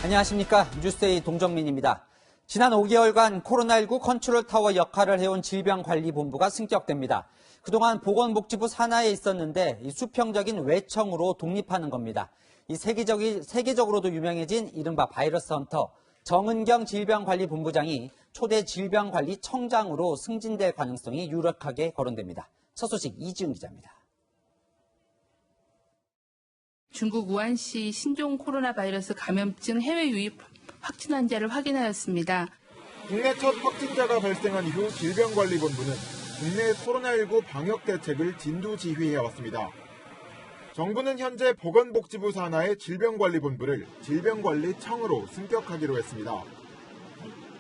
안녕하십니까. 뉴스데이 동정민입니다. 지난 5개월간 코로나19 컨트롤타워 역할을 해온 질병관리본부가 승격됩니다. 그동안 보건복지부 산하에 있었는데 이 수평적인 외청으로 독립하는 겁니다. 이 세계적으로도 유명해진 이른바 바이러스 헌터 정은경 질병관리본부장이 초대 질병관리청장으로 승진될 가능성이 유력하게 거론됩니다. 첫 소식 이지훈 기자입니다. 중국 우한시 신종 코로나 바이러스 감염증 해외 유입 확진 환자를 확인하였습니다. 국내 첫 확진자가 발생한 이후 질병관리본부는 국내 코로나19 방역 대책을 진두지휘해왔습니다. 정부는 현재 보건복지부 산하의 질병관리본부를 질병관리청으로 승격하기로 했습니다.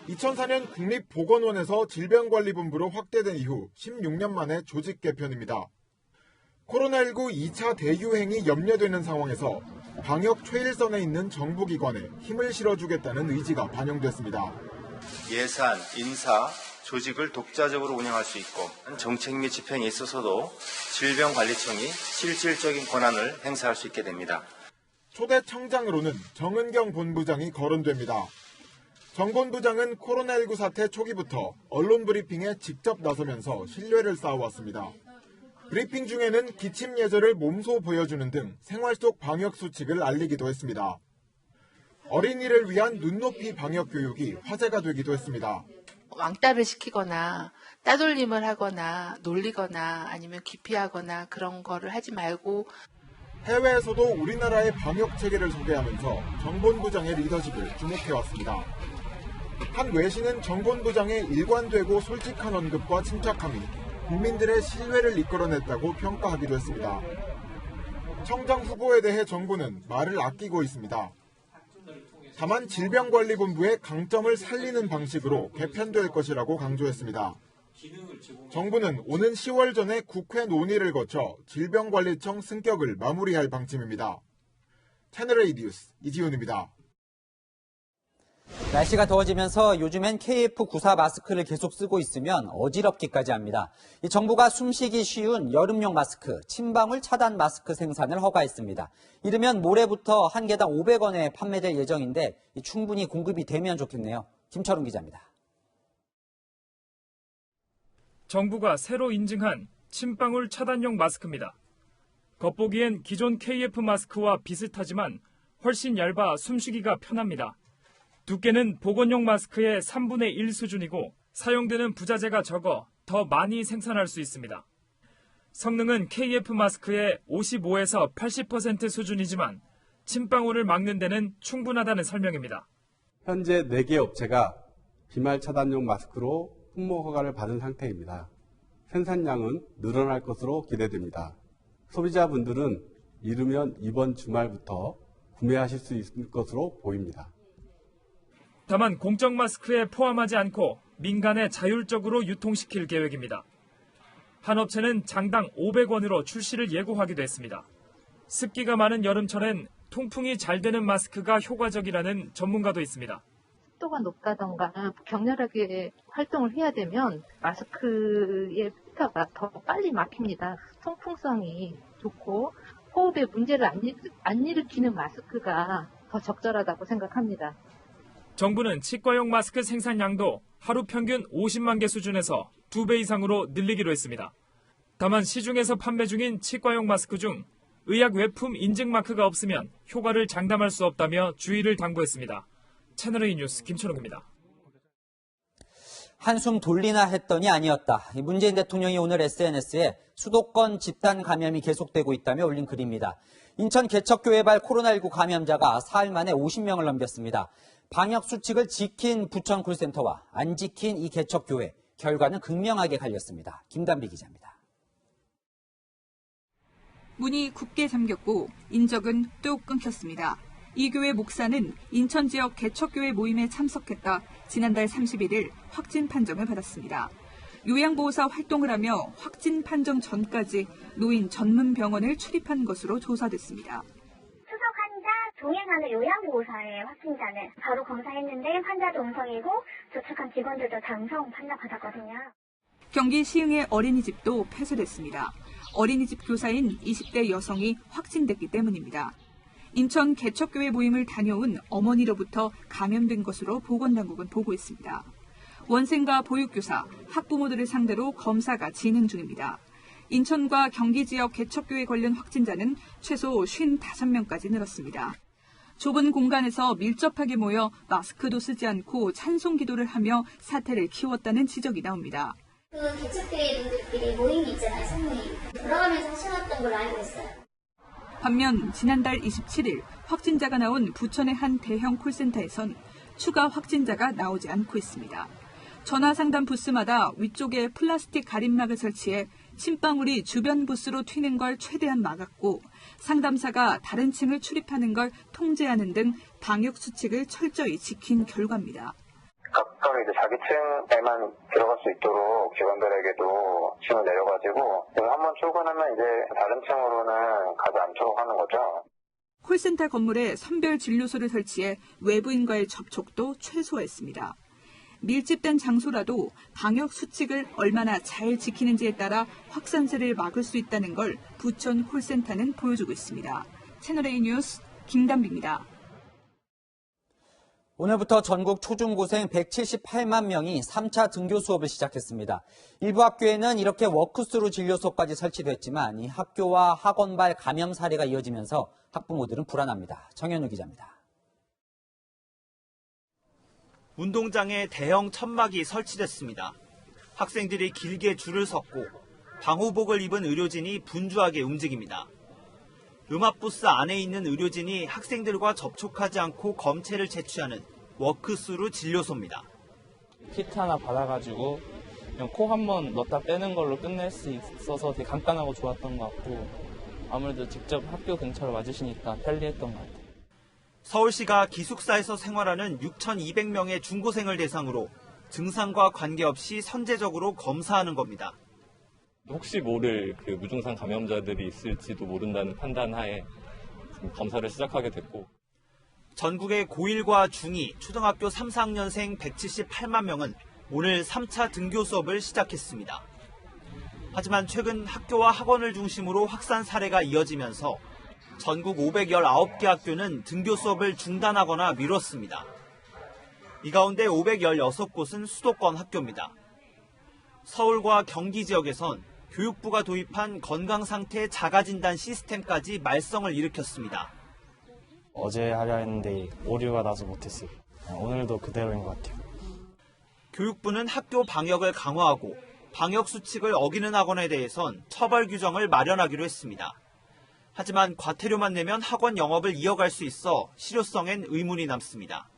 2004년 국립보건원에서 질병관리본부로 확대된 이후 16년 만에 조직 개편입니다. 코로나19 2차 대유행이 염려되는 상황에서 방역 최일선에 있는 정부기관에 힘을 실어주겠다는 의지가 반영됐습니다. 예산, 인사, 조직을 독자적으로 운영할 수 있고 정책 및 집행에 있어서도 질병관리청이 실질적인 권한을 행사할 수 있게 됩니다. 초대 청장으로는 정은경 본부장이 거론됩니다. 정 본부장은 코로나19 사태 초기부터 언론 브리핑에 직접 나서면서 신뢰를 쌓아왔습니다. 브리핑 중에는 기침 예절을 몸소 보여주는 등 생활 속 방역 수칙을 알리기도 했습니다. 어린이를 위한 눈높이 방역 교육이 화제가 되기도 했습니다. 왕따를 시키거나 따돌림을 하거나 놀리거나 아니면 기피하거나 그런 거를 하지 말고 해외에서도 우리나라의 방역 체계를 소개하면서 정 본부장의 리더십을 주목해왔습니다. 한 외신은 정 본부장의 일관되고 솔직한 언급과 침착함이 국민들의 신뢰를 이끌어냈다고 평가하기도 했습니다. 청장 후보에 대해 정부는 말을 아끼고 있습니다. 다만 질병관리본부의 강점을 살리는 방식으로 개편될 것이라고 강조했습니다. 정부는 오는 10월 전에 국회 논의를 거쳐 질병관리청 승격을 마무리할 방침입니다. 채널A 뉴스 이지훈입니다. 날씨가 더워지면서 요즘엔 KF94 마스크를 계속 쓰고 있으면 어지럽기까지 합니다. 이 정부가 숨쉬기 쉬운 여름용 마스크, 침방울 차단 마스크 생산을 허가했습니다. 이르면 모레부터 한 개당 500원에 판매될 예정인데 충분히 공급이 되면 좋겠네요. 김철웅 기자입니다. 정부가 새로 인증한 침방울 차단용 마스크입니다. 겉보기엔 기존 KF 마스크와 비슷하지만 훨씬 얇아 숨쉬기가 편합니다. 두께는 보건용 마스크의 3분의 1 수준이고 사용되는 부자재가 적어 더 많이 생산할 수 있습니다. 성능은 KF 마스크의 55에서 80% 수준이지만 침방울을 막는 데는 충분하다는 설명입니다. 현재 4개 업체가 비말 차단용 마스크로 품목 허가를 받은 상태입니다. 생산량은 늘어날 것으로 기대됩니다. 소비자분들은 이르면 이번 주말부터 구매하실 수 있을 것으로 보입니다. 다만 공적 마스크에 포함하지 않고 민간에 자율적으로 유통시킬 계획입니다. 한 업체는 장당 500원으로 출시를 예고하기도 했습니다. 습기가 많은 여름철엔 통풍이 잘 되는 마스크가 효과적이라는 전문가도 있습니다. 습도가 높다던가 격렬하게 활동을 해야 되면 마스크의 필터가 더 빨리 막힙니다. 통풍성이 좋고 호흡에 문제를 안 일으키는 마스크가 더 적절하다고 생각합니다. 정부는 치과용 마스크 생산량도 하루 평균 50만 개 수준에서 2배 이상으로 늘리기로 했습니다. 다만 시중에서 판매 중인 치과용 마스크 중 의약 외품 인증 마크가 없으면 효과를 장담할 수 없다며 주의를 당부했습니다. 채널A 뉴스 김철웅입니다. 한숨 돌리나 했더니 아니었다. 문재인 대통령이 오늘 SNS에 수도권 집단 감염이 계속되고 있다며 올린 글입니다. 인천 개척교회발 코로나19 감염자가 사흘 만에 50명을 넘겼습니다. 방역 수칙을 지킨 부천 콜센터와 안 지킨 이 개척교회, 결과는 극명하게 갈렸습니다. 김단비 기자입니다. 문이 굳게 잠겼고 인적은 뚝 끊겼습니다. 이 교회 목사는 인천 지역 개척교회 모임에 참석했다 지난달 31일 확진 판정을 받았습니다. 요양보호사 활동을 하며 확진 판정 전까지 노인 전문 병원을 출입한 것으로 조사됐습니다. 동행하는 요양보호사의 확진자는 바로 검사했는데 환자도 음성이고 접촉한 직원들도 다 음성 판정받았거든요. 경기 시흥의 어린이집도 폐쇄됐습니다. 어린이집 교사인 20대 여성이 확진됐기 때문입니다. 인천 개척교회 모임을 다녀온 어머니로부터 감염된 것으로 보건당국은 보고했습니다. 원생과 보육교사, 학부모들을 상대로 검사가 진행 중입니다. 인천과 경기 지역 개척교회 관련 확진자는 최소 55명까지 늘었습니다. 좁은 공간에서 밀접하게 모여 마스크도 쓰지 않고 찬송 기도를 하며 사태를 키웠다는 지적이 나옵니다. 그 개척교회 분들끼리 모임이 있잖아요, 성모임. 돌아가면서 하셔왔던 걸로 알고 있어요. 반면 지난달 27일 확진자가 나온 부천의 한 대형 콜센터에선 추가 확진자가 나오지 않고 있습니다. 전화 상담 부스마다 위쪽에 플라스틱 가림막을 설치해 침방울이 주변 부스로 튀는 걸 최대한 막았고 상담사가 다른 층을 출입하는 걸 통제하는 등 방역 수칙을 철저히 지킨 결과입니다. 각각 이제 자기 층에만 들어갈 수 있도록 직원들에게도 층을 내려가지고 한번 출근하면 이제 다른 층으로는 가지 않도록 하는 거죠. 콜센터 건물에 선별 진료소를 설치해 외부인과의 접촉도 최소화했습니다. 밀집된 장소라도 방역 수칙을 얼마나 잘 지키는지에 따라 확산세를 막을 수 있다는 걸 부천 콜센터는 보여주고 있습니다. 채널A 뉴스 김담비입니다. 오늘부터 전국 초중고생 178만 명이 3차 등교 수업을 시작했습니다. 일부 학교에는 이렇게 워크스루 진료소까지 설치됐지만 이 학교와 학원발 감염 사례가 이어지면서 학부모들은 불안합니다. 정현우 기자입니다. 운동장에 대형 천막이 설치됐습니다. 학생들이 길게 줄을 섰고 방호복을 입은 의료진이 분주하게 움직입니다. 음압부스 안에 있는 의료진이 학생들과 접촉하지 않고 검체를 채취하는 워크스루 진료소입니다. 키트 하나 받아가지고 그냥 코 한번 넣었다 빼는 걸로 끝낼 수 있어서 되게 간단하고 좋았던 것 같고 아무래도 직접 학교 근처로 와주시니까 편리했던 것 같아요. 서울시가 기숙사에서 생활하는 6,200명의 중고생을 대상으로 증상과 관계없이 선제적으로 검사하는 겁니다. 혹시 모를 그 무증상 감염자들이 있을지도 모른다는 판단하에 검사를 시작하게 됐고 전국의 고1과 중2, 초등학교 3, 4학년생 178만 명은 오늘 3차 등교 수업을 시작했습니다. 하지만 최근 학교와 학원을 중심으로 확산 사례가 이어지면서 전국 519개 학교는 등교 수업을 중단하거나 미뤘습니다. 이 가운데 516곳은 수도권 학교입니다. 서울과 경기 지역에선 교육부가 도입한 건강상태 자가진단 시스템까지 말썽을 일으켰습니다. 어제 하려 했는데 오류가 나서 못했어요. 오늘도 그대로인 것 같아요. 교육부는 학교 방역을 강화하고 방역 수칙을 어기는 학원에 대해선 처벌 규정을 마련하기로 했습니다. 하지만 과태료만 내면 학원 영업을 이어갈 수 있어 실효성엔 의문이 남습니다.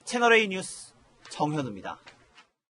채널A 뉴스 정현우입니다.